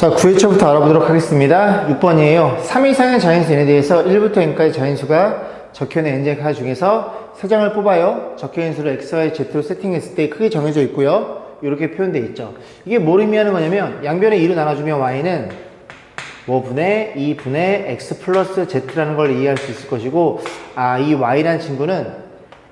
자, 9회차부터 알아보도록 하겠습니다. 6번이에요. 3 이상의 자연수 n에 대해서 1부터 n까지 자연수가 적혀있는 n제 카 중에서 3장을 뽑아요. 적혀있는 수를 x, y, z로 세팅했을 때 크게 정해져 있고요. 이렇게 표현되어 있죠. 이게 뭘 의미하는 거냐면 양변의 2로 나눠주면 y는 뭐 분의 2분의 x 플러스 z라는 걸 이해할 수 있을 것이고, 이 y라는 친구는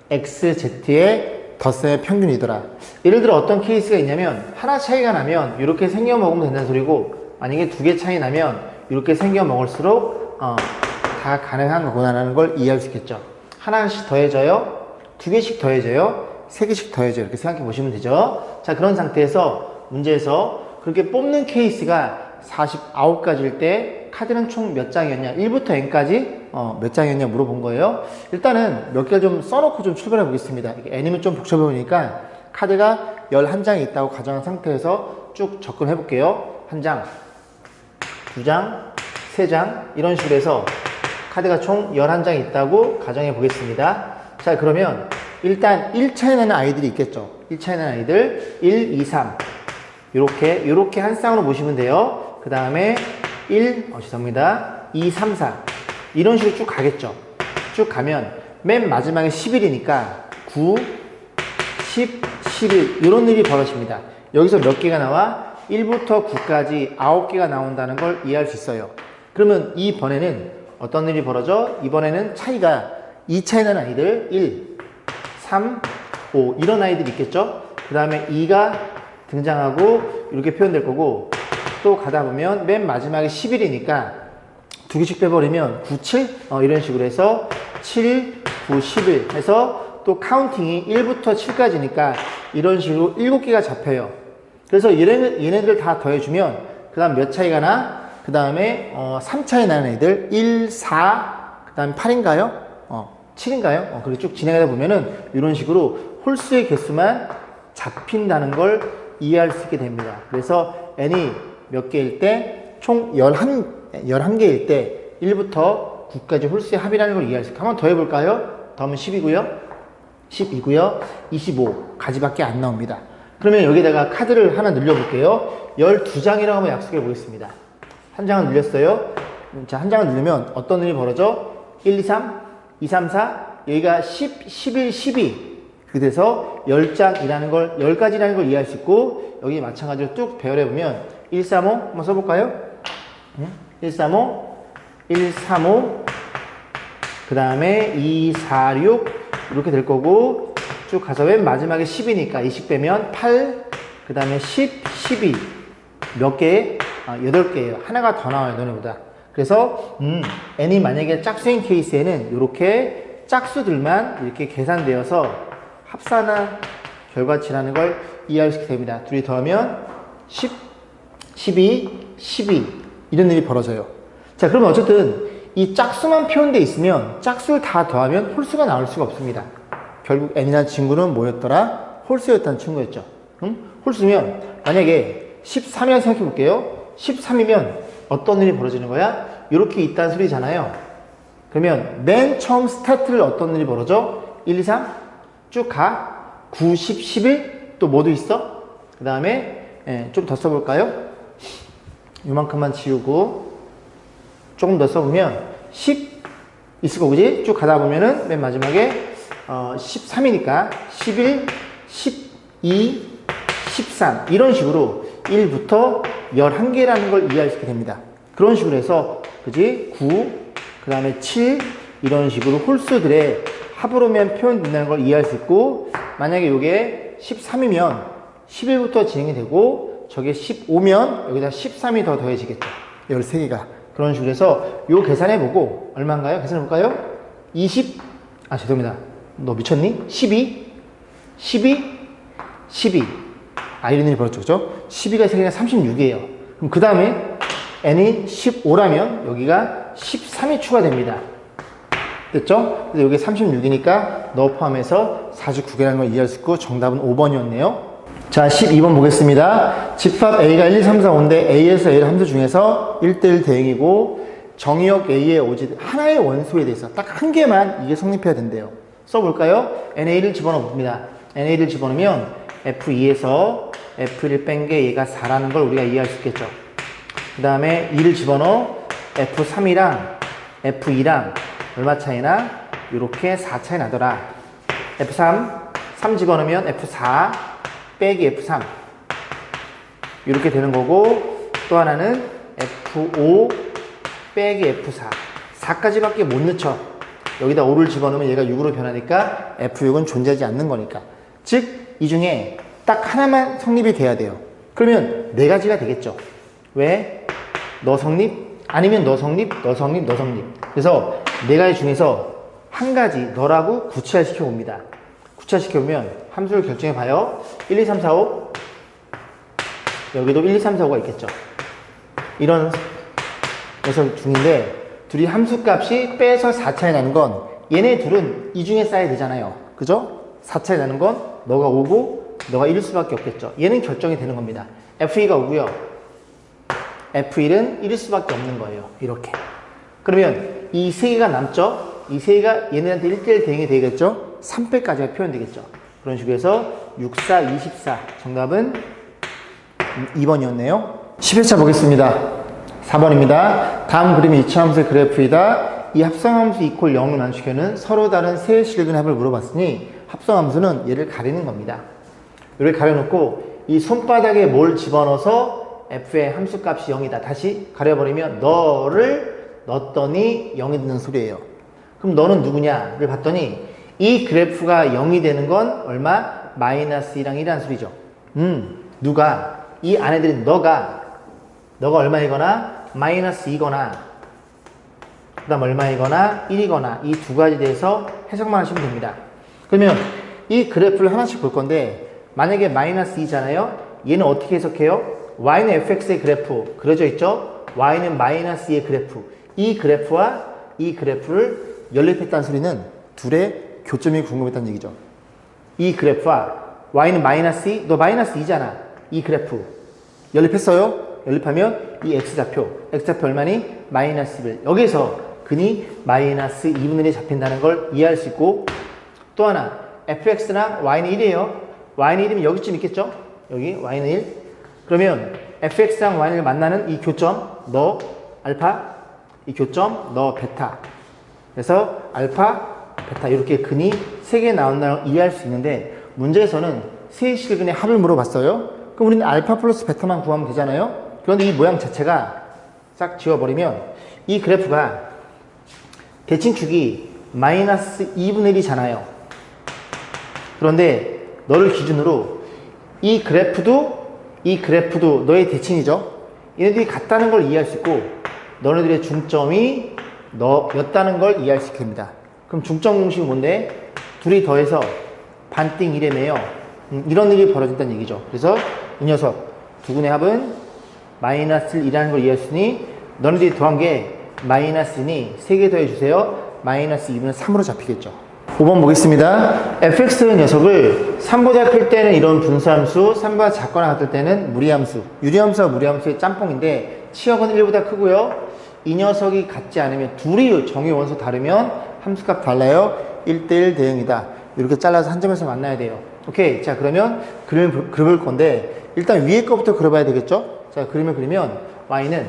x, z의 덧셈의 평균이더라. 예를 들어 어떤 케이스가 있냐면 하나 차이가 나면 이렇게 생겨 먹으면 된다는 소리고, 만약에 2개 차이 나면 이렇게 생겨 먹을수록 다 가능한 거구나라는 걸 이해할 수 있겠죠. 하나씩 더해져요, 2개씩 더해져요, 3개씩 더해져요. 이렇게 생각해 보시면 되죠. 자, 그런 상태에서 문제에서 그렇게 뽑는 케이스가 49가지일 때 카드는 총 몇 장이었냐, 1부터 n까지 몇 장이었냐 물어본 거예요. 일단은 몇 개를 좀 써놓고 좀 출발해 보겠습니다. n이면 좀 복잡해 보니까 카드가 11장이 있다고 가정한 상태에서 쭉 접근해 볼게요. 1장, 2장, 3장 이런 식으로 해서 카드가 총 11장이 있다고 가정해 보겠습니다. 자, 그러면 일단 1차에 나는 아이들이 있겠죠. 1차에 나는 아이들 1, 2, 3 요렇게 한 쌍으로 보시면 돼요. 그 다음에 죄송합니다. 2, 3, 4 이런 식으로 쭉 가겠죠. 쭉 가면 맨 마지막에 10일이니까 9, 10, 11 이런 일이 벌어집니다. 여기서 몇 개가 나와? 1부터 9까지 9개가 나온다는 걸 이해할 수 있어요. 그러면 이번에는 어떤 일이 벌어져? 이번에는 차이가 2차에 나는 아이들 1, 3, 5 이런 아이들이 있겠죠. 그 다음에 2가 등장하고 이렇게 표현될 거고, 또 가다 보면 맨 마지막에 10일이니까 2개씩 빼버리면 9, 7 이런 식으로 해서 7, 9, 11 해서 또 카운팅이 1부터 7까지니까 이런 식으로 7개가 잡혀요. 그래서 얘네들 다 더해주면 그 다음 몇 차이가 나? 그 다음에 3차에 나는 애들 1, 4, 그 다음에 8인가요? 7인가요? 그렇게 쭉 진행하다 보면은 이런 식으로 홀수의 개수만 잡힌다는 걸 이해할 수 있게 됩니다. 그래서 n이 몇 개일 때? 총 11개일 때 1부터 9까지 홀수의 합이라는 걸 이해할 수 있어요. 한번 더 해볼까요? 더하면 10이고요. 10이고요. 25가지밖에 안 나옵니다. 그러면 여기다가 카드를 하나 늘려볼게요. 12장이라고 한번 약속해 보겠습니다. 한 장을 늘렸어요. 자, 한 장을 늘리면 어떤 일이 벌어져? 1, 2, 3, 2, 3, 4 여기가 10, 11, 12 그렇게 돼서 10장이라는 걸, 10가지라는 걸 이해할 수 있고, 여기 마찬가지로 쭉 배열해보면 1, 3, 5 한번 써볼까요? 1, 3, 5 1, 3, 5 그 다음에 2, 4, 6 이렇게 될 거고, 쭉 가서 맨 마지막에 10이니까 20 빼면 8 그 다음에 10, 12 몇 개? 8개예요. 하나가 더 나와요, 너네보다. 그래서 n이 만약에 짝수인 케이스에는 이렇게 짝수들만 이렇게 계산되어서 합산한 결과치라는 걸 이해할 수 있게 됩니다. 둘이 더하면 10, 12, 12 이런 일이 벌어져요. 자, 그러면 어쨌든 이 짝수만 표현되어 있으면 짝수를 다 더하면 홀수가 나올 수가 없습니다. 결국 n이라는 친구는 뭐였더라? 홀수였다는 친구였죠. 홀수면 만약에 13이라고 생각해 볼게요. 13이면 어떤 일이 벌어지는 거야? 이렇게 있다는 소리잖아요. 그러면 맨 처음 스타트를 어떤 일이 벌어져? 1, 2, 3 쭉 가. 9, 10, 11 또 뭐도 있어? 그 다음에 좀 더 써볼까요? 요만큼만 지우고 조금 더 써보면 10 있을 거, 그지? 쭉 가다 보면은 맨 마지막에 13이니까 11, 12, 13 이런 식으로 1부터 11개라는 걸 이해할 수 있게 됩니다. 그런 식으로 해서, 그지? 9, 그 다음에 7 이런 식으로 홀수들의 합으로면 표현된다는 걸 이해할 수 있고, 만약에 이게 13이면 11부터 진행이 되고, 저게 15면 여기다 13이 더 더해지겠죠. 13개가. 그런 식으로 해서 요 계산해보고, 얼마인가요? 계산해볼까요? 20, 죄송합니다. 너 미쳤니? 12, 12, 12. 이런 일이 벌어졌죠. 그죠? 12가 3개가 36이에요. 그럼 그 다음에 n이 15라면 여기가 13이 추가됩니다. 됐죠? 그래서 여기 36이니까 너 포함해서 49개라는 걸 이해할 수 있고, 정답은 5번이었네요. 자, 12번 보겠습니다. 집합 A가 1, 2, 3, 4, 5인데 A에서 A를 함수 중에서 1대1 대응이고, 정의역 A의 오지 하나의 원소에 대해서 딱 한 개만 이게 성립해야 된대요. 써볼까요? NA를 집어넣습니다. NA를 집어넣으면 F2에서 F1을 뺀 게 얘가 4라는 걸 우리가 이해할 수 있겠죠. 그 다음에 2를 집어넣어 F3이랑 F2랑 얼마 차이나? 이렇게 4 차이 나더라. F3, 3 집어넣으면 F4 빼기 F3 이렇게 되는 거고, 또 하나는 F5 빼기 F4 4까지밖에 못 넣죠. 여기다 5를 집어넣으면 얘가 6으로 변하니까 F6은 존재하지 않는 거니까. 즉 이 중에 딱 하나만 성립이 돼야 돼요. 그러면 네 가지가 되겠죠. 왜? 너 성립, 아니면 너 성립, 너 성립, 너 성립. 그래서 네 가지 중에서 한 가지 너라고 구체화시켜 봅니다. 구체화시켜 보면 함수를 결정해 봐요. 1, 2, 3, 4, 5 여기도 1, 2, 3, 4, 5가 있겠죠. 이런 녀석 중인데 둘이 함수값이 빼서 4 차이 나는 건 얘네 둘은 이 중에 쌓여야 되잖아요. 그죠? 4 차이 나는 건 너가 5고 너가 1일 수밖에 없겠죠. 얘는 결정이 되는 겁니다. F2가 5고요. F1은 1일 수밖에 없는 거예요. 이렇게. 그러면 이 세 개가 남죠? 이 세 개가 얘네한테 1대1 대응이 되겠죠? 3패까지가 표현되겠죠. 그런 식으로 해서 6, 4, 24 정답은 2번이었네요. 10회차 보겠습니다. 4번입니다. 다음 그림이 이차함수의 그래프이다. 이 합성함수 이퀄 0을 만족하는 서로 다른 세 실근 합을 물어봤으니 합성함수는 얘를 가리는 겁니다. 이렇게 가려놓고 이 손바닥에 뭘 집어넣어서 f의 함수값이 0이다. 다시 가려버리면 너를 넣었더니 0이 되는 소리예요. 그럼 너는 누구냐를 봤더니 이 그래프가 0이 되는 건 얼마? 마이너스 2랑 1이라는 소리죠. 누가? 이 안에 들인 너가 얼마이거나 마이너스 2거나 그 다음 얼마이거나 1이거나 이 두 가지 대해서 해석만 하시면 됩니다. 그러면 이 그래프를 하나씩 볼 건데 만약에 마이너스 2잖아요. 얘는 어떻게 해석해요? y는 fx의 그래프 그려져 있죠? y는 마이너스 2의 그래프. 이 그래프와 이 그래프를 연립했다는 소리는 둘의 교점이 궁금했다는 얘기죠. 이 그래프와 y는 마이너스 2, 너 마이너스 2잖아. 이 그래프 연립했어요? 연립하면 이 x좌표 얼마니? 마이너스 1. 여기서 근이 마이너스 2분의 1이 잡힌다는 걸 이해할 수 있고, 또 하나 fx랑 y는 1이에요. y는 1이면 여기쯤 있겠죠? 여기 y는 1. 그러면 fx랑 y를 만나는 이 교점 너 알파, 이 교점 너 베타. 그래서 알파, 베타 이렇게 근이 3개 나온다는 걸 이해할 수 있는데 문제에서는 세 실근의 합을 물어봤어요. 그럼 우리는 알파 플러스 베타만 구하면 되잖아요. 그런데 이 모양 자체가 싹 지워버리면 이 그래프가 대칭축이 마이너스 2분의 1이잖아요. 그런데 너를 기준으로 이 그래프도 너의 대칭이죠. 얘네들이 같다는 걸 이해할 수 있고 너네들의 중점이 너였다는 걸 이해할 수 있게 됩니다. 그럼 중점 공식이 뭔데? 둘이 더해서 반띵 1이네요. 이런 일이 벌어진다는 얘기죠. 그래서 이 녀석 두근의 합은 마이너스 1이라는 걸 이해할 수 있으니 너네들이 더한 게 마이너스 2니 3개 더해주세요. 마이너스 2분의 3으로 잡히겠죠. 5번 보겠습니다. fx 녀석을 3보다 클 때는 이런 분수함수, 3보다 작거나 같을 때는 무리함수. 유리함수와 무리함수의 짬뽕인데 치역은 1보다 크고요. 이 녀석이 같지 않으면 둘이 정의 원소 다르면 함수값 달라요. 1대1 대응이다. 이렇게 잘라서 한 점에서 만나야 돼요. 오케이. 자, 그러면 그림을 그릴 건데 일단 위에 거부터 그려봐야 되겠죠? 자, 그림을 그리면 y는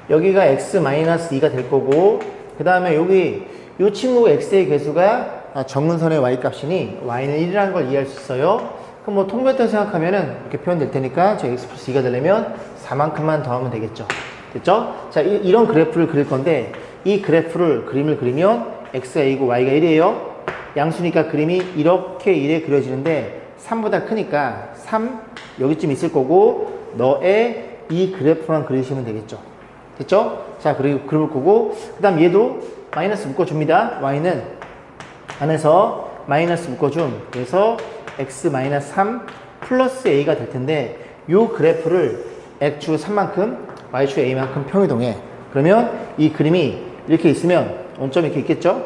여기가 x-2가 될 거고 그 다음에 여기 이 친구 x의 개수가 정근선의 y값이니 y는 1이라는 걸 이해할 수 있어요. 그럼 뭐 통배점 생각하면은 이렇게 표현될 테니까 저 x 플러스 2가 되려면 4만큼만 더하면 되겠죠. 됐죠? 자, 이런 그래프를 그릴 건데 이 그림을 그리면 x가 2고 y가 1이에요. 양수니까 그림이 이렇게 1에 그려지는데 3보다 크니까 3 여기쯤 있을 거고 너의 이 그래프만 그리시면 되겠죠. 됐죠? 자, 그리고 그릴 거고 그 다음 얘도 마이너스 묶어줍니다. y는 안에서 마이너스 묶어줌. 그래서 x-3 플러스 a가 될 텐데 요 그래프를 x축 3만큼 y축 a만큼 평이동해. 그러면 이 그림이 이렇게 있으면 원점이 이렇게 있겠죠?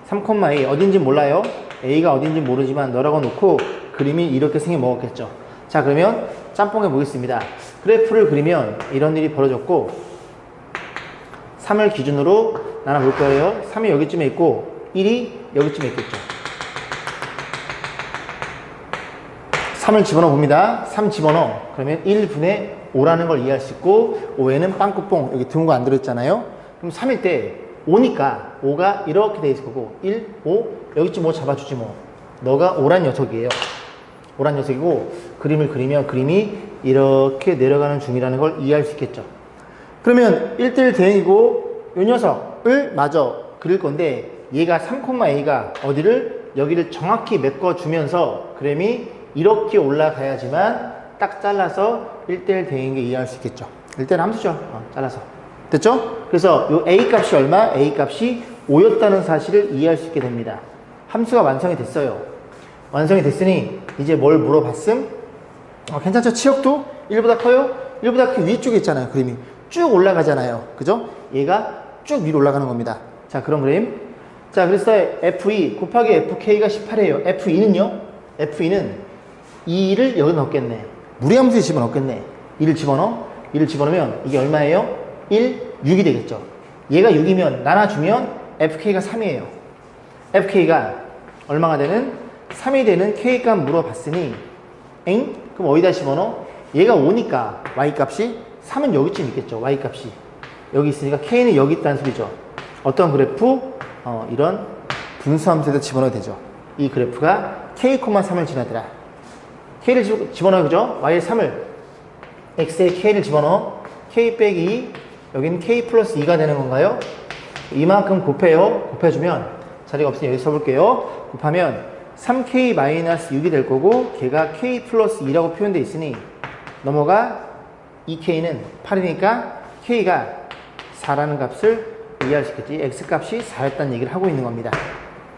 3,a 어딘지 몰라요. a가 어딘지 모르지만 너라고 놓고 그림이 이렇게 생겨 먹었겠죠. 자, 그러면 짬뽕해 보겠습니다. 그래프를 그리면 이런 일이 벌어졌고 3을 기준으로 나눠 볼 거예요. 3이 여기쯤에 있고 1이 여기쯤에 있겠죠. 3을 집어넣어 봅니다. 3 집어넣어. 그러면 1분의 5라는 걸 이해할 수 있고 5에는 빵꾸뽕 여기 둥거 안 들어있잖아요. 그럼 3일 때 5니까 5가 이렇게 돼 있을 거고 1, 5 여기쯤 5 잡아주지 뭐. 너가 5란 녀석이에요. 5란 녀석이고 그림을 그리면 그림이 이렇게 내려가는 중이라는 걸 이해할 수 있겠죠. 그러면 1대1 대응이고 이 녀석을 마저 그릴 건데 얘가 3,a가 어디를 여기를 정확히 메꿔주면서 그림이 이렇게 올라가야지만 딱 잘라서 1대1 대응인 게 이해할 수 있겠죠. 1대1 함수죠. 잘라서. 됐죠? 그래서 요 a 값이 얼마? a 값이 5였다는 사실을 이해할 수 있게 됩니다. 함수가 완성이 됐어요. 완성이 됐으니 이제 뭘 물어봤음? 괜찮죠? 치역도 1보다 커요? 1보다 그 위쪽에 있잖아요. 그림이 쭉 올라가잖아요. 그죠? 얘가 쭉 위로 올라가는 겁니다. 자, 그런 그림. 자, 그래서 F2 곱하기 FK가 18이에요. F2는요? F2는 2를 여기 넣겠네. 무리함수에 집어넣겠네. 2를 집어넣어. 2를 집어넣으면 이게 얼마예요? 1, 6이 되겠죠. 얘가 6이면 나눠주면 FK가 3이에요. FK가 얼마가 되는? 3이 되는 K값 물어봤으니 엥? 그럼 어디다 집어넣어? 얘가 5니까 Y값이 3은 여기쯤 있겠죠. Y값이 여기 있으니까 K는 여기 있다는 소리죠. 어떤 그래프? 이런 분수함수에다 집어넣어도 되죠. 이 그래프가 K, 3을 지나더라. K를 집어넣어. 그죠? Y에 3을 X에 K를 집어넣어. K 빼기 2 여기는 K 플러스 2가 되는 건가요? 이만큼 곱해요. 곱해주면 자리가 없으니 여기 써볼게요. 곱하면 3K 마이너스 6이 될 거고 걔가 K 플러스 2라고 표현되어 있으니 넘어가 2K는 8이니까 K가 4라는 값을 이해할 수 있겠지. X값이 4였다는 얘기를 하고 있는 겁니다.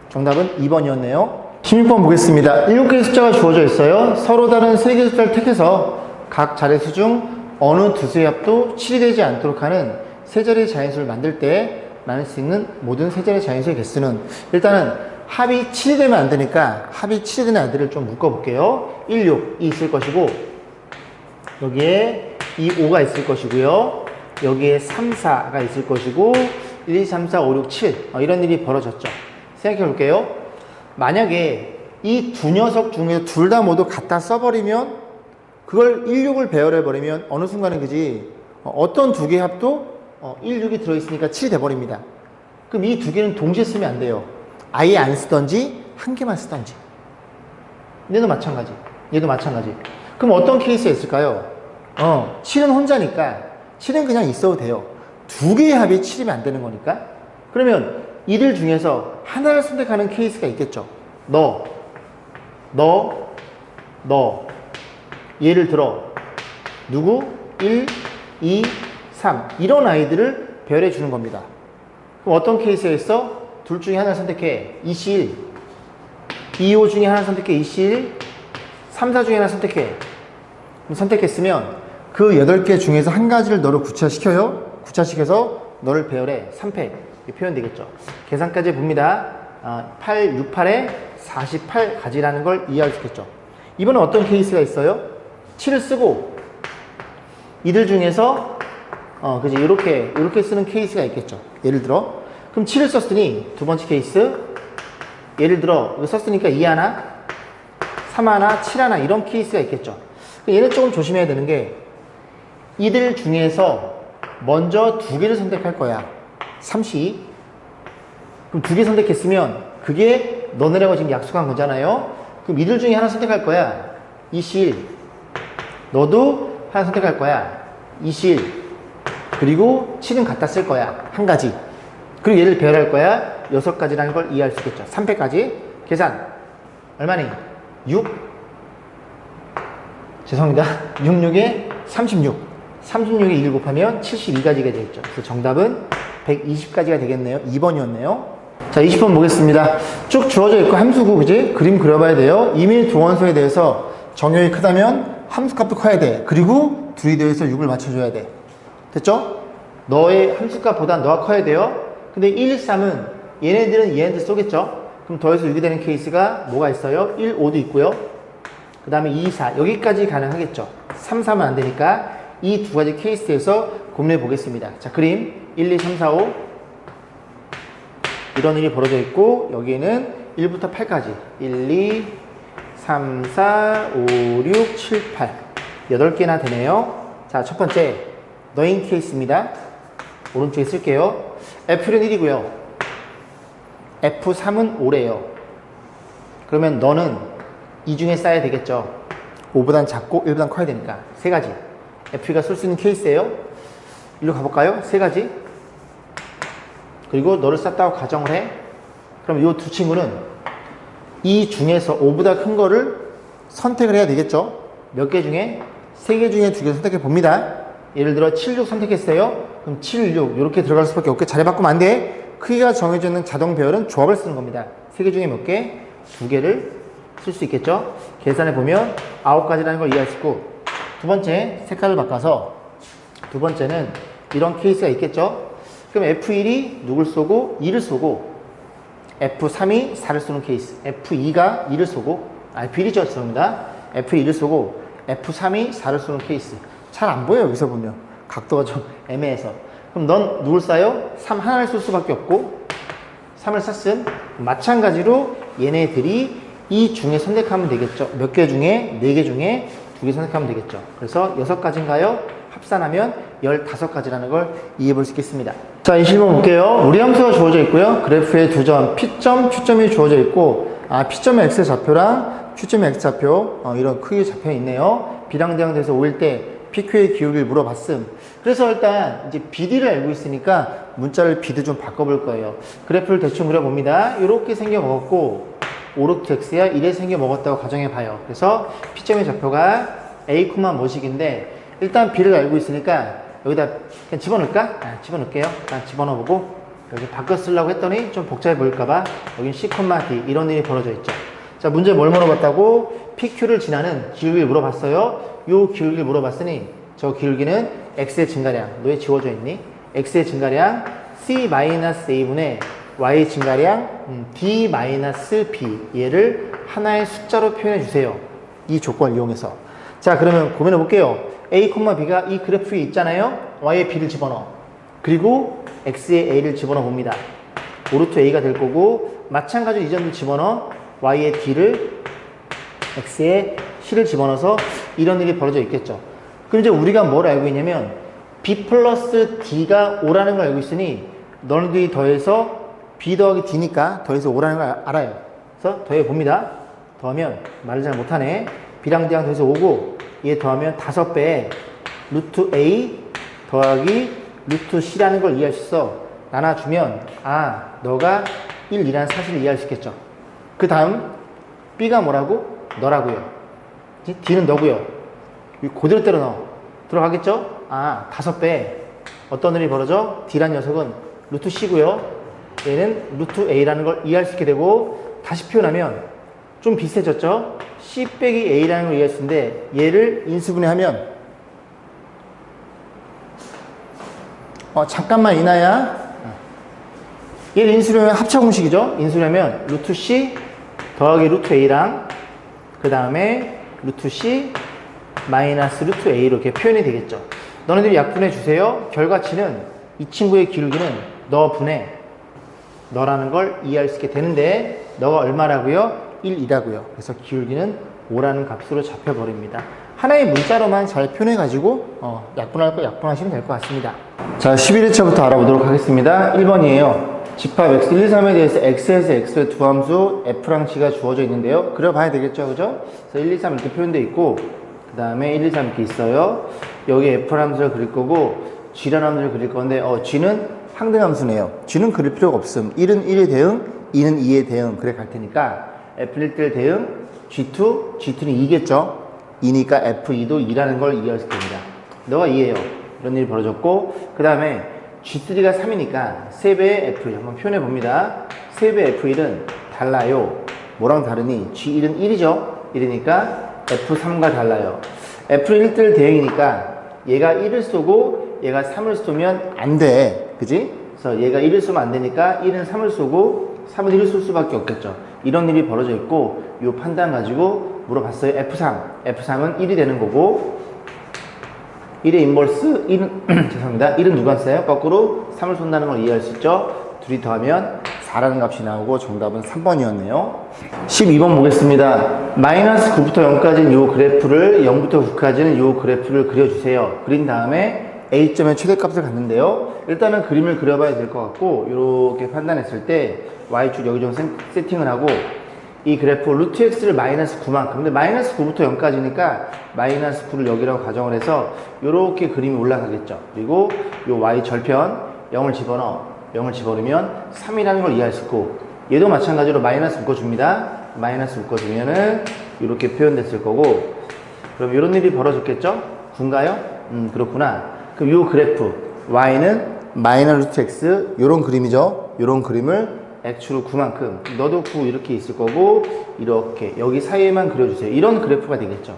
정답은 2번이었네요. 16번 보겠습니다. 7개의 숫자가 주어져 있어요. 서로 다른 3개의 숫자를 택해서 각 자릿수 중 어느 두 수의 합도 7이 되지 않도록 하는 세 자리의 자연수를 만들 때 나눌 수 있는 모든 세 자리의 자연수의 개수는 일단은 합이 7이 되면 안 되니까 합이 7이 되는 아이들을 좀 묶어볼게요. 1, 6이 있을 것이고 여기에 2, 5가 있을 것이고요. 여기에 3, 4가 있을 것이고 1, 2, 3, 4, 5, 6, 7 이런 일이 벌어졌죠. 생각해 볼게요. 만약에 이 두 녀석 중에 둘 다 모두 갖다 써버리면 그걸 1, 6을 배열해버리면 어느 순간에 그지 어떤 두 개의 합도 1, 6이 들어있으니까 7이 돼버립니다. 그럼 이 두 개는 동시에 쓰면 안 돼요. 아예 안 쓰던지 한 개만 쓰던지. 얘도 마찬가지. 얘도 마찬가지. 그럼 어떤 케이스가 있을까요? 7은 혼자니까 7은 그냥 있어도 돼요. 두 개의 합이 7이면 안 되는 거니까. 그러면 이들 중에서 하나를 선택하는 케이스가 있겠죠. 너. 예를 들어 누구? 1, 2, 3 이런 아이들을 배열해 주는 겁니다. 그럼 어떤 케이스에 있어? 둘 중에 하나를 선택해. 2C1 2, 5 중에 하나를 선택해. 2C1 3, 4 중에 하나를 선택해. 그럼 선택했으면 그 8개 중에서 한 가지를 너를 구차시켜요. 구차시켜서 너를 배열해. 3팩 이렇게 표현되겠죠. 계산까지 해봅니다. 8, 6, 8에 48가지라는 걸 이해할 수 있겠죠. 이번엔 어떤 케이스가 있어요? 7을 쓰고 이들 중에서 그지 이렇게 쓰는 케이스가 있겠죠. 예를 들어 그럼 7을 썼으니 두 번째 케이스 예를 들어 이거 썼으니까 2 하나 3 하나 7 하나 이런 케이스가 있겠죠. 얘는 조금 조심해야 되는 게 이들 중에서 먼저 두 개를 선택할 거야. 3C 그럼 두 개 선택했으면 그게 너네라고 지금 약속한 거잖아요. 그럼 이들 중에 하나 선택할 거야. 2C1 너도 하나 선택할 거야. 2C1 그리고 7은 갖다 쓸 거야. 한 가지. 그리고 얘를 배열할 거야. 6가지라는 걸 이해할 수 있겠죠. 3패까지 계산 얼마니? 6 죄송합니다. 6, 6에 36 36에 1 곱하면 72가지가 되겠죠. 그래서 정답은 120가지가 되겠네요. 2번이었네요. 자, 20번 보겠습니다. 쭉 주어져 있고 함수고 그지? 그림 그려봐야 돼요. 이미 두 원소에 대해서 정형이 크다면 함수값도 커야 돼. 그리고 둘이 대해서 6을 맞춰줘야 돼. 됐죠? 너의 함수값보다 너가 커야 돼요. 근데 1, 3은 얘네들은 얘네들 쏘겠죠? 그럼 더해서 6이 되는 케이스가 뭐가 있어요? 1, 5도 있고요. 그 다음에 2, 4 여기까지 가능하겠죠. 3, 4면 안 되니까 이 두 가지 케이스에서 고민해 보겠습니다. 자, 그림 1, 2, 3, 4, 5 이런 일이 벌어져 있고 여기에는 1부터 8까지 1, 2, 3, 4, 5, 6, 7, 8 8개나 되네요. 자, 첫 번째 너인 케이스입니다. 오른쪽에 쓸게요. F1은 1이고요. F3은 5래요. 그러면 너는 이 중에 써야 되겠죠. 5보단 작고 1보단 커야 되니까. 세 가지. F2가 쓸 수 있는 케이스예요. 이리로 가볼까요? 세 가지. 그리고 너를 쌌다고 가정을 해. 그럼 이 두 친구는 이 중에서 5보다 큰 거를 선택을 해야 되겠죠. 몇 개 중에? 3개 중에 2개 선택해 봅니다. 예를 들어 7, 6 선택했어요. 그럼 7, 6 이렇게 들어갈 수밖에 없게 자리 바꾸면 안 돼. 크기가 정해져 있는 자동 배열은 조합을 쓰는 겁니다. 3개 중에 몇 개? 2개를 쓸 수 있겠죠. 계산해 보면 9가지라는 걸 이해할 수 있고, 두 번째 색깔을 바꿔서 두 번째는 이런 케이스가 있겠죠. 그럼 F1이 누굴 쏘고 2를 쏘고, F3이 4를 쏘는 케이스, F2가 2를 쏘고, F1이죠. 죄송합니다. F1을 쏘고 F3이 4를 쏘는 케이스. 잘 안 보여요. 여기서 보면 각도가 좀 애매해서. 그럼 넌 누굴 쏴요? 3 하나를 쏠 수밖에 없고, 3을 쐈음. 마찬가지로 얘네들이 이 중에 선택하면 되겠죠. 몇 개 중에? 4개 중에 2개 선택하면 되겠죠. 그래서 6가지인가요? 합산하면 15가지라는 걸 이해해 볼 수 있겠습니다. 자, 이 실문 볼게요. 우리 함수가 주어져 있고요. 그래프에 두 점, P점, Q점이 주어져 있고, P점의 X 좌표랑 Q점의 X 좌표, 이런 크기 좌표에 있네요. B랑 D랑 돼서 5일 때 PQ의 기울기를 물어봤음. 그래서 일단 이제 BD를 알고 있으니까 문자를 BD 좀 바꿔볼 거예요. 그래프를 대충 그려봅니다. 이렇게 생겨 먹었고, 5루트 X야 1에 생겨 먹었다고 가정해 봐요. 그래서 P점의 좌표가 A, 뭐식인데, 일단 B를 알고 있으니까 여기다 그냥 집어넣을까? 집어넣을게요. 일단 집어넣어보고, 여기 바꿔 쓰려고 했더니 좀 복잡해 보일까봐 여긴 C, D 이런 일이 벌어져 있죠. 자, 문제 뭘 물어봤다고? PQ를 지나는 기울기를 물어봤어요. 요 기울기를 물어봤으니 저 기울기는 X의 증가량, 너에 지워져 있니? X의 증가량 C-A분의 Y의 증가량 D-B, 얘를 하나의 숫자로 표현해 주세요. 이 조건을 이용해서. 자, 그러면 고민해 볼게요. A, B가 이 그래프에 있잖아요. Y의 B를 집어넣어. 그리고 X의 A를 집어넣어 봅니다. 5루트 A가 될 거고, 마찬가지로 이 점을 집어넣어 Y의 D를, X의 C를 집어넣어서 이런 일이 벌어져 있겠죠. 그럼 이제 우리가 뭘 알고 있냐면 B 플러스 D가 5라는 걸 알고 있으니 너희들이 더해서 B 더하기 D니까 더해서 5라는 걸 알아요. 그래서 더해 봅니다. 더하면 말을 잘 못하네. B랑 D랑 더해서 5고, 얘 더하면 5배에 루트 A 더하기 루트 C라는 걸 이해할 수 있어. 나눠주면 너가 1이라는 사실을 이해할 수 있겠죠. 그 다음 B가 뭐라고? 너라고요. D는 너고요. 그대로 때려 넣어. 들어가겠죠? 5배. 어떤 일이 벌어져? D란 녀석은 루트 C고요. 얘는 루트 A라는 걸 이해할 수 있게 되고, 다시 표현하면 좀 비슷해졌죠? C 빼기 A라는 걸 이해할 수 있는데, 얘를 인수분해하면 잠깐만 이나야. 얘를 인수분해하면 합차공식이죠? 인수분해하면 루트 C 더하기 루트 A랑 그 다음에 루트 C 마이너스 루트 A로 이렇게 표현이 되겠죠. 너네들이 약분해 주세요. 결과치는 이 친구의 기울기는 너 분의 너라는 걸 이해할 수 있게 되는데, 너가 얼마라고요? 1이라고요. 그래서 기울기는 5라는 값으로 잡혀버립니다. 하나의 문자로만 잘 표현해가지고 약분할 거 약분하시면 될 것 같습니다. 자, 11회차부터 알아보도록 하겠습니다. 1번이에요. 집합 x 1, 2, 3에 대해서 x에서 x의 두 함수 f랑 g가 주어져 있는데요. 그려봐야 되겠죠, 그죠? 그래서 1, 2, 3 이렇게 표현되어 있고, 그 다음에 1, 2, 3 이렇게 있어요. 여기 f 함수를 그릴 거고, g라는 함수를 그릴 건데, g는 항등 함수네요. g는 그릴 필요가 없음. 1은 1에 대응, 2는 2에 대응. 그래 갈 테니까 f1 대응 g2, g2는 2겠죠. 2니까 f2도 2라는 걸 이해할 수 있습니다. 너가 이해해요. 이런 일이 벌어졌고, 그 다음에 G3가 3이니까 3배의 F1 한번 표현해 봅니다. 3배의 F1은 달라요. 뭐랑 다르니? G1은 1이죠. 1이니까 F3과 달라요. F1 1대1 대응이니까 얘가 1을 쏘고 얘가 3을 쏘면 안 돼. 그지? 그래서 얘가 1을 쏘면 안 되니까 1은 3을 쏘고 3은 1을 쏠 수밖에 없겠죠. 이런 일이 벌어져 있고, 이 판단 가지고 물어봤어요. F3. F3은 1이 되는 거고, 1의 인버스, 1은, 죄송합니다. 1은 누가 써요? 거꾸로 3을 쏜다는 걸 이해할 수 있죠? 둘이 더하면 4라는 값이 나오고 정답은 3번이었네요. 12번 보겠습니다. 마이너스 9부터 0까지는 요 그래프를 0부터 9까지는 요 그래프를 그려주세요. 그린 다음에 A점의 최대값을 갖는데요. 일단은 그림을 그려봐야 될 것 같고 이렇게 판단했을 때 Y축 여기 좀 세팅을 하고 이 그래프 루트 X를 마이너스 9만큼 근데 마이너스 9부터 0까지니까 마이너스 9를 여기라고 가정을 해서 이렇게 그림이 올라가겠죠. 그리고 요 Y 절편 0을 집어넣으면 3이라는 걸 이해할 수 있고 얘도 마찬가지로 마이너스 묶어줍니다. 마이너스 묶어주면은 이렇게 표현됐을 거고 그럼 이런 일이 벌어졌겠죠? 9인가요? 그렇구나. 그럼 요 그래프 Y는 마이너스 루트 X 요런 그림이죠. 요런 그림을 X축으로 9만큼 너도 9 이렇게 있을 거고 이렇게 여기 사이에만 그려주세요. 이런 그래프가 되겠죠.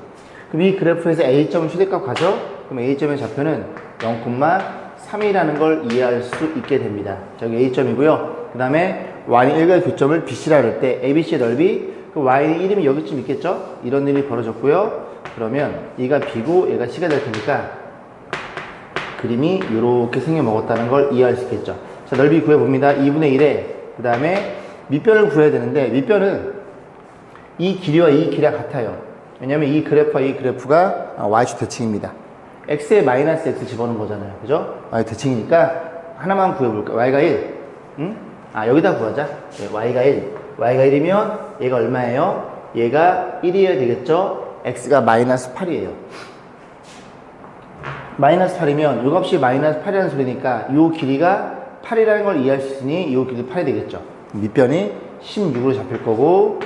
그럼 이 그래프에서 A점은 최대값 가죠? 그럼 A점의 좌표는 0,3이라는 걸 이해할 수 있게 됩니다. 저기 A점이고요. 그 다음에 Y는 일괄 교점을 BC라 그럴 때 ABC의 넓이 그 Y는 1이면 여기쯤 있겠죠? 이런 일이 벌어졌고요. 그러면 얘가 B고 얘가 C가 될 테니까 그림이 이렇게 생겨먹었다는 걸 이해할 수 있겠죠. 자, 넓이 구해봅니다. 2분의 1에 그 다음에 밑변을 구해야 되는데 밑변은 이 길이와 이 길이가 같아요. 왜냐면 이 그래프와 이 그래프가 Y축 대칭입니다. X에 마이너스 X 집어넣은 거잖아요. 그죠? Y 대칭이니까 하나만 구해볼까요? Y가 1. 응? 여기다 구하자. 네, Y가 1. Y가 1이면 얘가 얼마예요? 얘가 1이어야 되겠죠? X가 마이너스 8이에요. 마이너스 8이면 요 값이 마이너스 8이라는 소리니까 요 길이가 8이라는 걸 이해할 수 있으니 이 길이 8이 되겠죠. 밑변이 16으로 잡힐 거고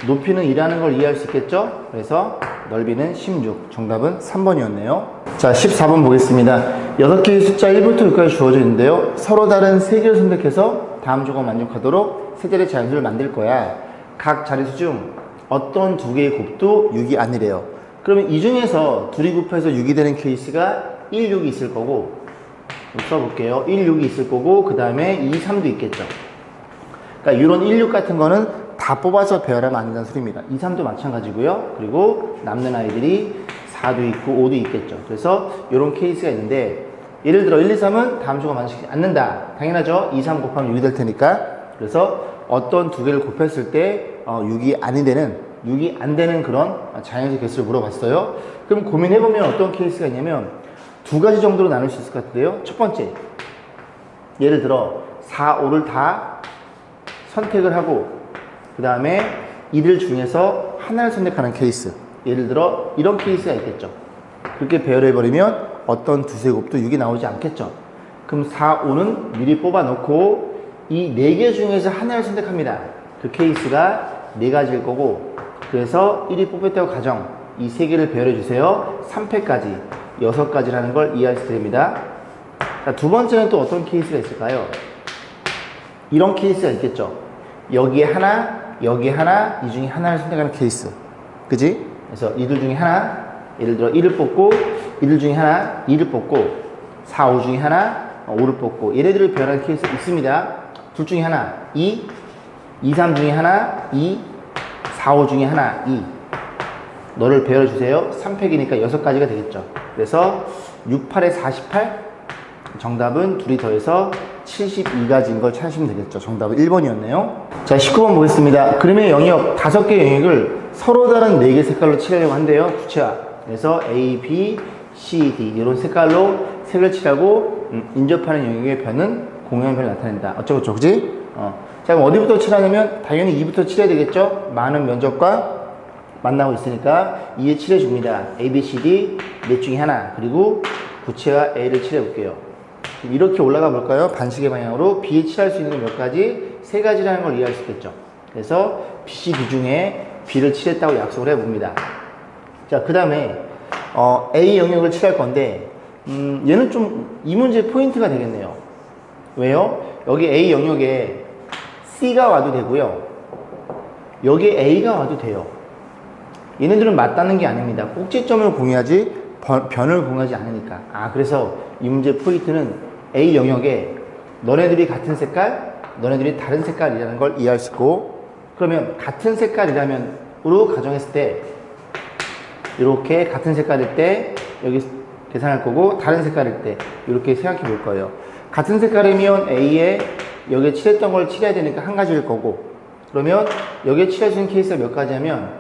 높이는 2라는 걸 이해할 수 있겠죠. 그래서 넓이는 16. 정답은 3번이었네요. 자, 14번 보겠습니다. 6개의 숫자 1부터 6까지 주어져 있는데요. 서로 다른 3개를 선택해서 다음 조건 만족하도록 세 자리 자연수를 만들 거야. 각 자릿수 중 어떤 2개의 곱도 6이 아니래요. 그러면 이 중에서 둘이 곱해서 6이 되는 케이스가 1, 6이 있을 거고 써볼게요. 1, 6이 있을 거고 그 다음에 2, 3도 있겠죠. 그러니까 이런 1, 6 같은 거는 다 뽑아서 배열하면 안 된다는 소리입니다. 2, 3도 마찬가지고요. 그리고 남는 아이들이 4도 있고 5도 있겠죠. 그래서 이런 케이스가 있는데 예를 들어 1, 2, 3은 다음 조건 만족시키지 않는다. 당연하죠. 2, 3 곱하면 6이 될 테니까. 그래서 어떤 두 개를 곱했을 때 6이 안 되는 그런 자연수 개수를 물어봤어요. 그럼 고민해보면 어떤 케이스가 있냐면 두 가지 정도로 나눌 수 있을 것 같은데요. 첫 번째, 예를 들어 4, 5를 다 선택을 하고 그 다음에 이들 중에서 하나를 선택하는 케이스. 예를 들어 이런 케이스가 있겠죠. 그렇게 배열해버리면 어떤 두세 곱도 6이 나오지 않겠죠. 그럼 4, 5는 미리 뽑아놓고 이 4개 중에서 하나를 선택합니다. 그 케이스가 4가지일 거고 그래서 1이 뽑혔다고 가정 이 3개를 배열해주세요. 3패까지 6가지라는 걸 이해할 수 있습니다. 자, 두 번째는 또 어떤 케이스가 있을까요? 이런 케이스가 있겠죠. 여기에 하나, 여기에 하나, 이 중에 하나를 선택하는 케이스. 그지? 그래서 이들 중에 하나, 예를 들어 1을 뽑고, 이들 중에 하나, 2를 뽑고, 4, 5 중에 하나, 5를 뽑고, 얘네들을 배열하는 케이스 있습니다. 둘 중에 하나, 2, 3 중에 하나, 2, 4, 5 중에 하나, 2. 너를 배열해주세요. 3팩이니까 6가지가 되겠죠. 그래서 6, 8에 48. 정답은 둘이 더해서 72가지인 걸 찾으시면 되겠죠. 정답은 1번이었네요. 자, 19번 보겠습니다. 그림의 영역 5개의 영역을 서로 다른 4개 색깔로 칠하려고 한대요. 구체화. 그래서 A, B, C, D 이런 색깔로 색을 칠하고 인접하는 영역의 변은 공유한 변을 나타낸다. 어쩌고저쩌고, 그지? 자, 그럼 어디부터 칠하냐면 당연히 2부터 칠해야 되겠죠. 많은 면적과 만나고 있으니까 2에 칠해줍니다. A, B, C, D 넷 중에 하나. 그리고 구체화 A를 칠해볼게요. 이렇게 올라가 볼까요? 반시계 방향으로 B에 칠할 수 있는 몇 가지? 3가지라는 걸 이해할 수 있겠죠. 그래서 B, C, D 중에 B를 칠했다고 약속을 해봅니다. 자, 그 다음에 A 영역을 칠할 건데 얘는 좀 이 문제의 포인트가 되겠네요. 왜요? 여기 A 영역에 C가 와도 되고요. 여기에 A가 와도 돼요. 얘네들은 맞닿는 게 아닙니다. 꼭지점을 공유하지 변을 공유하지 않으니까. 그래서 이 문제의 포인트는 A 영역에 너네들이 같은 색깔, 너네들이 다른 색깔이라는 걸 이해할 수 있고 그러면 같은 색깔이라면으로 가정했을 때 이렇게 같은 색깔일 때 여기 계산할 거고 다른 색깔일 때 이렇게 생각해 볼 거예요. 같은 색깔이면 A에 여기에 칠했던 걸 칠해야 되니까 한 가지일 거고, 그러면 여기에 칠할 수 있는 케이스가 몇 가지 하면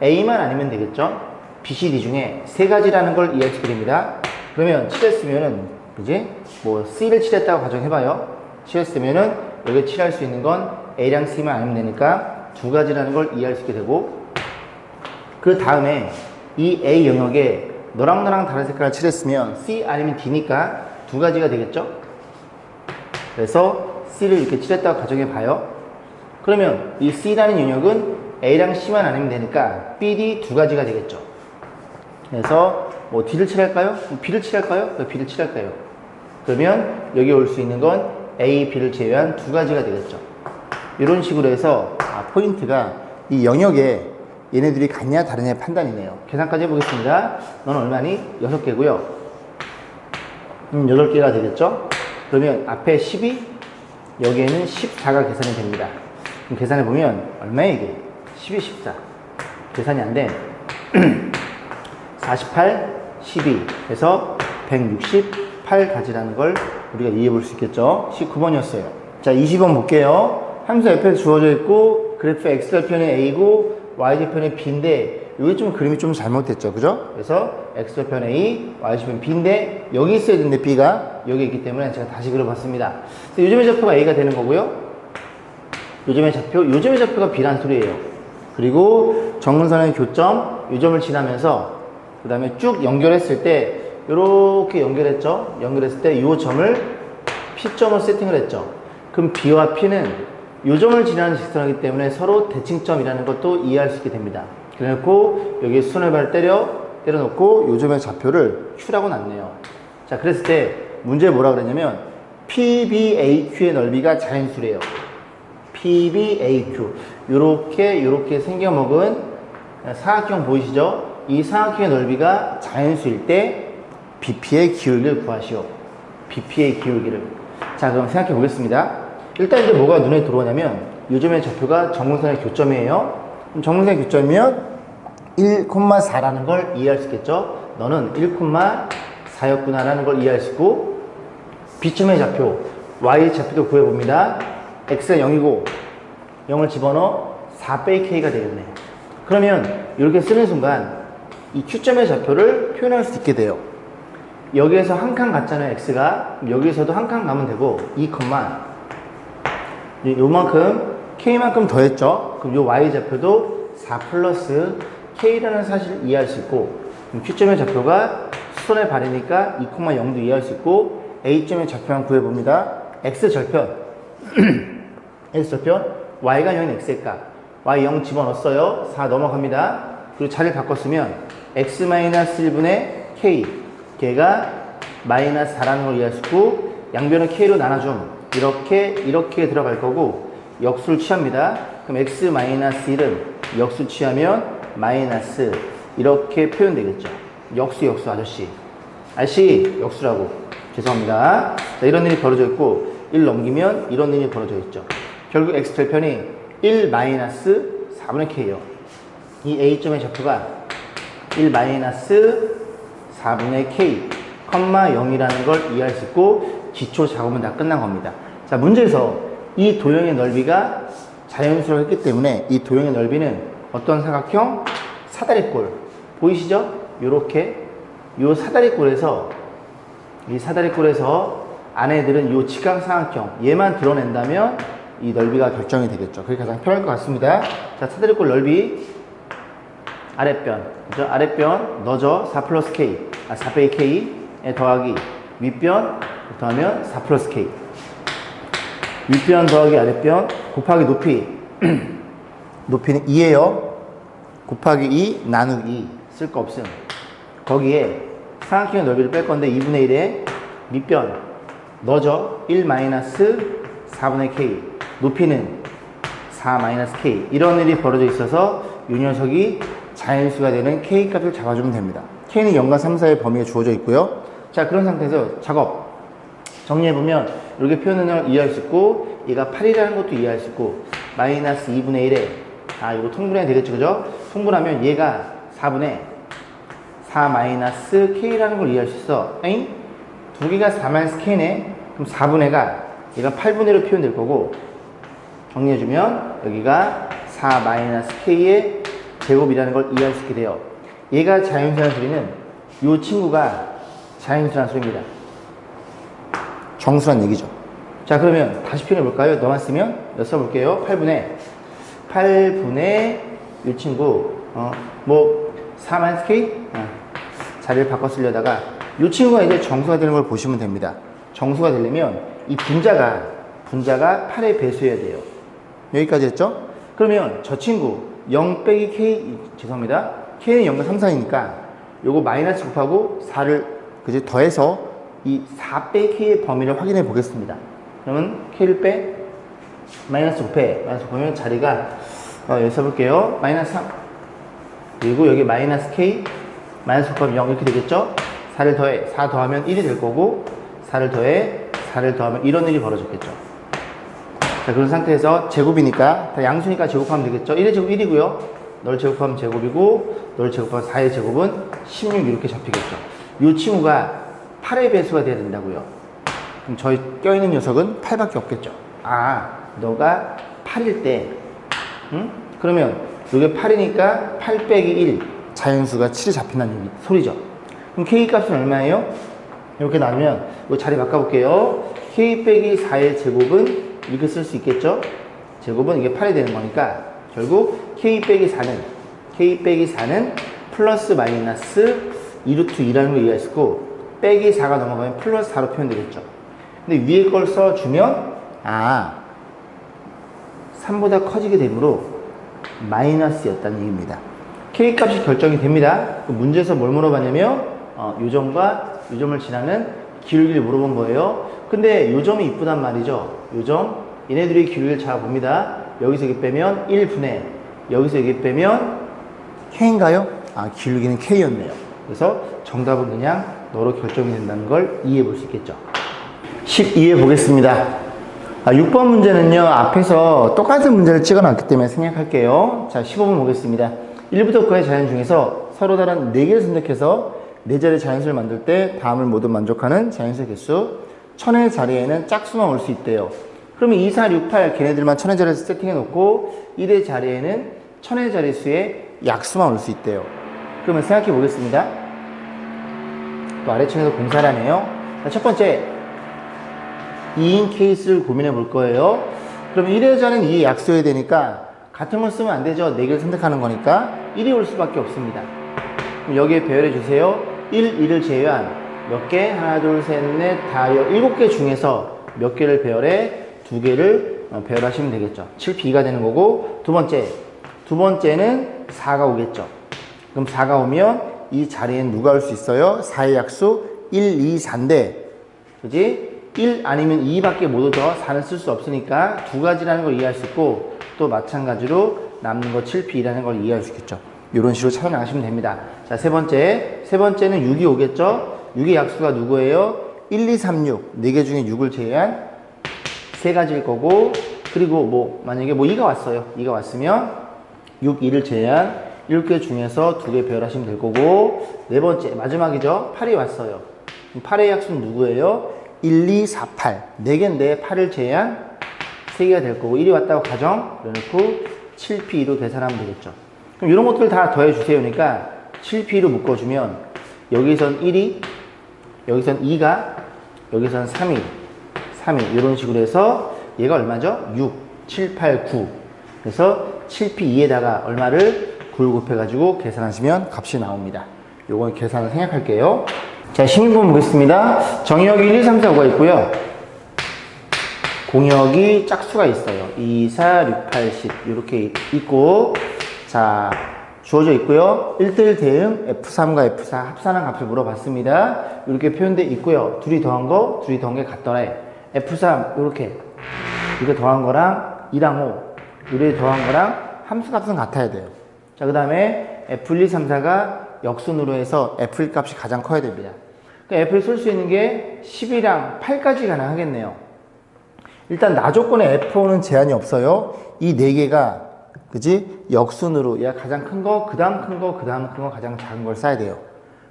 A만 아니면 되겠죠? B, C, D 중에 세 가지라는 걸 이해할 수 있게 됩니다. 그러면 칠했으면은 이제 뭐 C를 칠했다고 가정해봐요. 칠했으면은 여기에 칠할 수 있는 건 A랑 C만 아니면 되니까 두 가지라는 걸 이해할 수 있게 되고, 그 다음에 이 A 영역에 너랑 나랑 다른 색깔을 칠했으면 C 아니면 D니까 두 가지가 되겠죠? 그래서 C를 이렇게 칠했다고 가정해봐요. 그러면 이 C라는 영역은 A랑 C만 아니면 되니까 B, D 두 가지가 되겠죠. 그래서 뭐 D를 칠할까요? B를 칠할까요? B를 칠할까요? 그러면 여기 올 수 있는 건 A, B를 제외한 두 가지가 되겠죠. 이런 식으로 해서 포인트가 이 영역에 얘네들이 같냐 다르냐 판단이네요. 계산까지 해보겠습니다. 너는 얼마니? 6개고요. 8개가 되겠죠? 그러면 앞에 12, 여기에는 14가 계산이 됩니다. 그럼 계산해보면 얼마야 이게? 12, 14. 계산이 안 돼. 48, 12 해서 168가지라는 걸 우리가 이해해 볼 수 있겠죠? 19번이었어요. 자, 20번 볼게요. 함수 f에서 주어져 있고 그래프 x절편이 a고 y절편이 b인데 여기 좀 그림이 좀 잘못됐죠, 그죠? 그래서 x절편 a, y절편 b인데 여기 있어야 되는데 b가 여기 있기 때문에 제가 다시 그려봤습니다. 요즘의 좌표가 a가 되는 거고요. 요즘의 좌표가 b란 소리예요. 그리고 정근선의 교점, 요점을 지나면서 그 다음에 쭉 연결했을 때 이렇게 연결했죠. 연결했을 때 이 점을 P점으로 세팅을 했죠. 그럼 B와 P는 이 점을 지나는 직선이기 때문에 서로 대칭점이라는 것도 이해할 수 있게 됩니다. 그래놓고 여기 수선을 때려놓고 이 점의 좌표를 Q라고 놨네요. 자, 그랬을 때 문제에 뭐라 그랬냐면 PBAQ의 넓이가 자연수래요. PBAQ 요렇게 생겨먹은 사각형 보이시죠? 이 사각형의 넓이가 자연수일 때 BP의 기울기를 구하시오. BP의 기울기를. 자, 그럼 생각해 보겠습니다. 일단 이제 뭐가 눈에 들어오냐면 요즘의 좌표가 정근선의 교점이에요. 그럼 정근선의 교점이면 1,4라는 걸 이해할 수 있겠죠? 너는 1,4였구나 라는 걸 이해할 수 있고, B점의 좌표, Y의 좌표도 구해봅니다. X가 0이고 0을 집어넣어 4 빼기 K가 되겠네. 그러면 이렇게 쓰는 순간 이 Q점의 좌표를 표현할 수 있게 돼요. 여기에서 한 칸 갔잖아요, X가. 여기에서도 한 칸 가면 되고, 2, 요만큼, K만큼 더했죠? 그럼 요 Y 좌표도 4 플러스 K라는 사실을 이해할 수 있고, 그럼 Q점의 좌표가 수선의 발이니까 2,0도 이해할 수 있고, A점의 좌표만 구해봅니다. X절편. X절편. Y가 0인 X의 값. Y 0 집어넣었어요. 4 넘어갑니다. 그리고 자리를 바꿨으면, X-1분의 K. 걔가 마이너스 4라는 걸 이해할 수 있고, 양변을 K로 나눠줌. 이렇게 들어갈 거고, 역수를 취합니다. 그럼 X-1은 역수 취하면 마이너스 이렇게 표현되겠죠. 역수 아저씨. 역수라고. 죄송합니다. 자, 이런 일이 벌어져 있고, 1 넘기면 이런 일이 벌어져 있죠. 결국 X절편이 1-4분의 K예요. 이 A점의 좌표가 1-4분의 K, 0이라는 걸 이해할 수 있고, 기초 작업은 다 끝난 겁니다. 자, 문제에서 이 도형의 넓이가 자연수라고 했기 때문에 이 도형의 넓이는 어떤 사각형? 사다리꼴. 보이시죠? 요렇게. 요 사다리꼴에서, 이 사다리꼴에서 안에들은 요 직각삼각형, 얘만 드러낸다면 이 넓이가 결정이 되겠죠. 그게 가장 편할 것 같습니다. 자, 사다리꼴 넓이. 아랫변. 그죠? 아랫변 넣어줘. 4 플러스 K. 4 빼기 K에 더하기 윗변 더하면 4 플러스 K. 윗변 더하기 아랫변 곱하기 높이. 높이는 2예요. 곱하기 2 나누기 2. 쓸 거 없음. 거기에 삼각형의 넓이를 뺄 건데 2분의 1에 밑변 넣어줘. 1-4분의 K. 높이는 4-K. 이런 일이 벌어져 있어서 이 녀석이 자연수가 되는 K 값을 잡아주면 됩니다. K는 0과 3, 4의 범위에 주어져 있고요. 자, 그런 상태에서 작업 정리해보면 이렇게 표현을 이해할 수 있고, 얘가 8이라는 것도 이해할 수 있고, 마이너스 2분의 1에 이거 통분해야 되겠죠, 그죠? 통분하면 얘가 4분의 4-K라는 걸 이해할 수 있어. 두 개가 4-K네. 그럼 4분의가 얘가 8분의 1로 표현될 거고, 정리해주면 여기가 4-k의 제곱이라는 걸 이해할 수 있게 돼요. 얘가 자연수라는 소리는 이 친구가 자연수라는 소리입니다. 정수란 얘기죠. 자, 그러면 다시 표현해볼까요? 너만 쓰면 써볼게요. 8분의 이 친구, 뭐 4-k? 자리를 바꿔 쓰려다가 이 친구가 이제 정수가 되는 걸 보시면 됩니다. 정수가 되려면 이 분자가 8의 배수여야 돼요. 여기까지 했죠? 그러면 저 친구 0 빼기 k, 죄송합니다. k는 0과 3, 4이니까 요거 마이너스 곱하고 4를 그지 더해서 이 4 빼기 k의 범위를 확인해 보겠습니다. 그러면 k를 빼 마이너스 곱하면 자리가 여기 써볼게요. 마이너스 3 그리고 여기 마이너스 k 마이너스 곱하면 0 이렇게 되겠죠? 4를 더해 4 더하면 1이 될 거고 4를 더해 4를 더하면 이런 일이 벌어졌겠죠. 자, 그런 상태에서 제곱이니까 다 양수니까 제곱하면 되겠죠. 1의 제곱 1이고요. 널 제곱하면 제곱이고 널 제곱하면 4의 제곱은 16 이렇게 잡히겠죠. 이 친구가 8의 배수가 돼야 된다고요. 그럼 저희 껴있는 녀석은 8밖에 없겠죠. 너가 8일 때 그러면 이게 8이니까 8 빼기 1 자연수가 7이 잡힌다는 소리죠. 그럼 k 값은 얼마예요? 이렇게 나누면 이 자리 바꿔볼게요. k 빼기 4의 제곱은 이렇게 쓸 수 있겠죠? 제곱은 이게 8이 되는 거니까 결국 k 빼기 4는 플러스 마이너스 2루트 2라는 걸 이해할 수 있고 빼기 4가 넘어가면 플러스 4로 표현되겠죠. 근데 위에 걸 써주면 3보다 커지게 되므로 마이너스였다는 얘기입니다. k 값이 결정이 됩니다. 문제에서 뭘 물어봤냐면 요점과 요점을 지나는 기울기를 물어본 거예요. 근데 요점이 이쁘단 말이죠. 요점 얘네들이 기울기를 잡아봅니다. 여기서 여기 빼면 1분의 여기서 여기 빼면 k인가요? 기울기는 k였네요. 그래서 정답은 그냥 너로 결정이 된다는 걸 이해해 볼 수 있겠죠. 12회 보겠습니다. 6번 문제는요, 앞에서 똑같은 문제를 찍어 놨기 때문에 생략할게요. 자, 15번 보겠습니다. 1부터 9의 자연 중에서 서로 다른 4개를 선택해서 4자리의 자연수를 만들 때 다음을 모두 만족하는 자연수의 개수 1000의 자리에는 짝수만 올 수 있대요. 그러면 2, 4, 6, 8 걔네들만 1000의 자리에서 세팅해 놓고 1의 자리에는 1000의 자릿수의 약수만 올 수 있대요. 그러면 생각해 보겠습니다. 또 아래층에서 공사를 하네요. 자, 첫 번째 2인 케이스를 고민해 볼 거예요. 그러면 1의 자리는 2의 약수여야 되니까 같은 걸 쓰면 안 되죠. 4개를 선택하는 거니까 1이 올 수밖에 없습니다. 그럼 여기에 배열해 주세요. 1, 2를 제외한 몇 개? 하나, 둘, 셋, 넷, 다, 7개 중에서 몇 개를 배열해? 2개를 배열하시면 되겠죠. 7B가 되는 거고, 두 번째는 4가 오겠죠. 그럼 4가 오면 이 자리엔 누가 올 수 있어요? 4의 약수 1, 2, 4인데, 그지? 1 아니면 2밖에 못 오죠. 4는 쓸 수 없으니까 두 가지라는 걸 이해할 수 있고, 또 마찬가지로 남는 거 7B라는 걸 이해할 수 있겠죠. 이런 식으로 찾아나가시면 됩니다. 자, 세 번째는 6이 오겠죠? 6의 약수가 누구예요? 1, 2, 3, 6. 4개 중에 6을 제외한 3가지일 거고, 그리고 만약에 2가 왔어요. 2가 왔으면 6, 2를 제외한 7개 중에서 2개 배열하시면 될 거고, 네 번째, 마지막이죠. 8이 왔어요. 8의 약수는 누구예요? 1, 2, 4, 8. 4개인데 8을 제외한 3개가 될 거고, 1이 왔다고 가정, 그래놓고 7P로 계산하면 되겠죠. 그럼 이런 것들 다 더해주세요. 그러니까 7P로 묶어주면 여기선 1이, 여기선 2가, 여기선 3이 이런 식으로 해서 얘가 얼마죠? 6, 7, 8, 9. 그래서 7P2에다가 얼마를 9를 곱해가지고 계산하시면 값이 나옵니다. 요건 계산을 생략할게요. 자, 16번 보겠습니다. 정의역이 1, 2, 3, 4, 5가 있고요. 공역이 짝수가 있어요. 2, 4, 6, 8, 10 이렇게 있고, 자, 주어져 있고요. 1대1 대응 F3과 F4 합산한 값을 물어봤습니다. 이렇게 표현되어 있고요. 둘이 더한 게 같더래. F3 이렇게 더한 거랑 2랑 5 이렇게 더한 거랑 함수값은 같아야 돼요. 자, 그 다음에 F1, 2, 3, 4가 역순으로 해서 F1 값이 가장 커야 됩니다. 그러니까 F를 쓸 수 있는 게 10이랑 8까지 가능하겠네요. 일단 나 조건에 F5는 제한이 없어요. 이 4개가 그지? 역순으로 얘가 가장 큰 거, 그 다음 큰 거, 그 다음 큰 거, 가장 작은 걸 써야 돼요.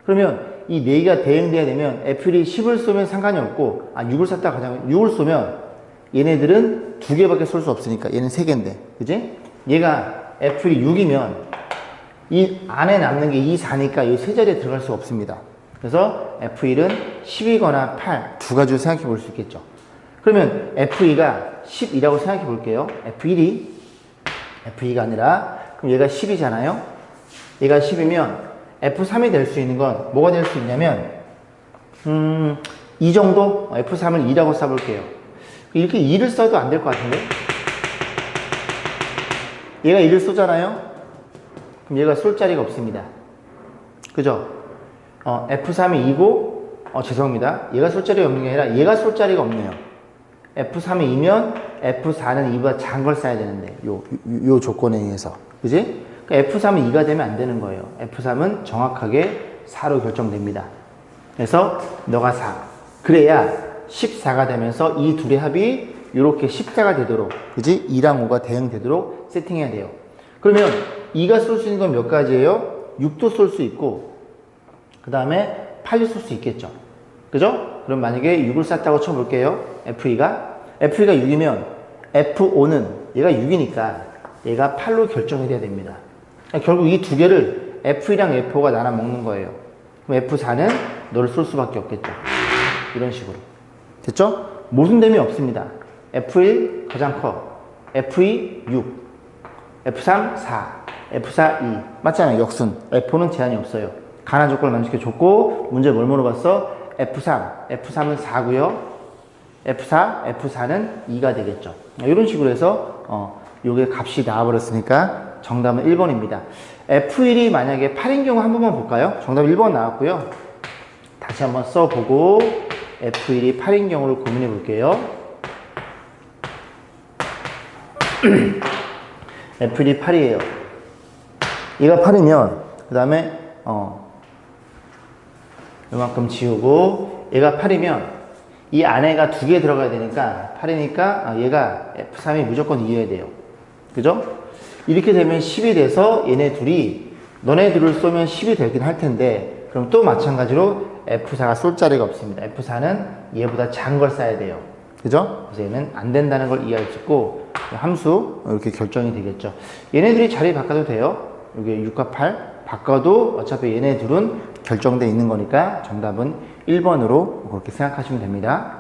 그러면 이 4개가 대응돼야 되면 F1이 10을 쏘면 상관이 없고 6을 쐈다 가장 6을 쏘면 얘네들은 두 개밖에 쏠 수 없으니까 얘는 세 개인데, 그지? 얘가 F1이 6이면 이 안에 남는 게 2, 4니까 이 세 자리에 들어갈 수가 없습니다. 그래서 F1은 10이거나 8 두 가지로 생각해 볼 수 있겠죠. 그러면 F2가 10이라고 생각해 볼게요. F2가 아니라 그럼 얘가 10이잖아요. 얘가 10이면 F3이 될 수 있는 건 뭐가 될 수 있냐면 이 정도? F3을 2라고 써볼게요. 이렇게 2를 써도 안 될 것 같은데? 얘가 2를 쏘잖아요? 그럼 얘가 쏠 자리가 없습니다. 그죠? F3이 2고, 죄송합니다. 얘가 쏠 자리가 없는 게 아니라 얘가 쏠 자리가 없네요. F3이 2면 F4는 2보다 작은 걸 써야 되는데, 요 조건에 의해서. 그지? 그러니까 F3은 2가 되면 안 되는 거예요. F3은 정확하게 4로 결정됩니다. 그래서 너가 4. 그래야 14가 되면서 이 둘의 합이 이렇게 14가 되도록, 그지? 2랑 5가 대응되도록 세팅해야 돼요. 그러면 2가 쏠 수 있는 건 몇 가지예요? 6도 쏠 수 있고, 그 다음에 8도 쏠 수 있겠죠. 그죠? 그럼 만약에 6을 쐈다고 쳐볼게요. F2가 6이면 F5는 얘가 6이니까 얘가 8로 결정이 돼야 됩니다. 그러니까 결국 이 두 개를 F1이랑 F5가 나눠 먹는 거예요. 그럼 F4는 너를 쏠 수밖에 없겠죠. 이런 식으로. 됐죠? 모순됨이 없습니다. F1 가장 커. F2 6. F3 4. F4 2. 맞잖아요. 역순. F4는 제한이 없어요. 가나 조건을 만족해줬고, 문제 뭘 물어봤어? F3은 4고요. F4는 2가 되겠죠. 이런 식으로 해서 요게 값이 나와버렸으니까 정답은 1번입니다. F1이 만약에 8인 경우 한 번만 볼까요? 정답 1번 나왔고요. 다시 한번 써보고 F1이 8인 경우를 고민해 볼게요. F1이 8이에요. 얘가 8이면 그 다음에 이만큼 지우고 얘가 8이면 이 안에가 두 개 들어가야 되니까 8이니까 얘가 F3이 무조건 2여야 돼요. 그죠? 이렇게 되면 10이 돼서 얘네 둘이 너네 둘을 쏘면 10이 되긴 할 텐데, 그럼 또 마찬가지로 F4가 쏠 자리가 없습니다. F4는 얘보다 작은 걸 쏴야 돼요. 그죠? 그래서 얘는 안 된다는 걸 이해할 수 있고, 함수 이렇게 결정이 되겠죠. 얘네들이 자리 바꿔도 돼요. 여기 6과 8 바꿔도 어차피 얘네 둘은 결정되어 있는 거니까 정답은 1번으로 그렇게 생각하시면 됩니다.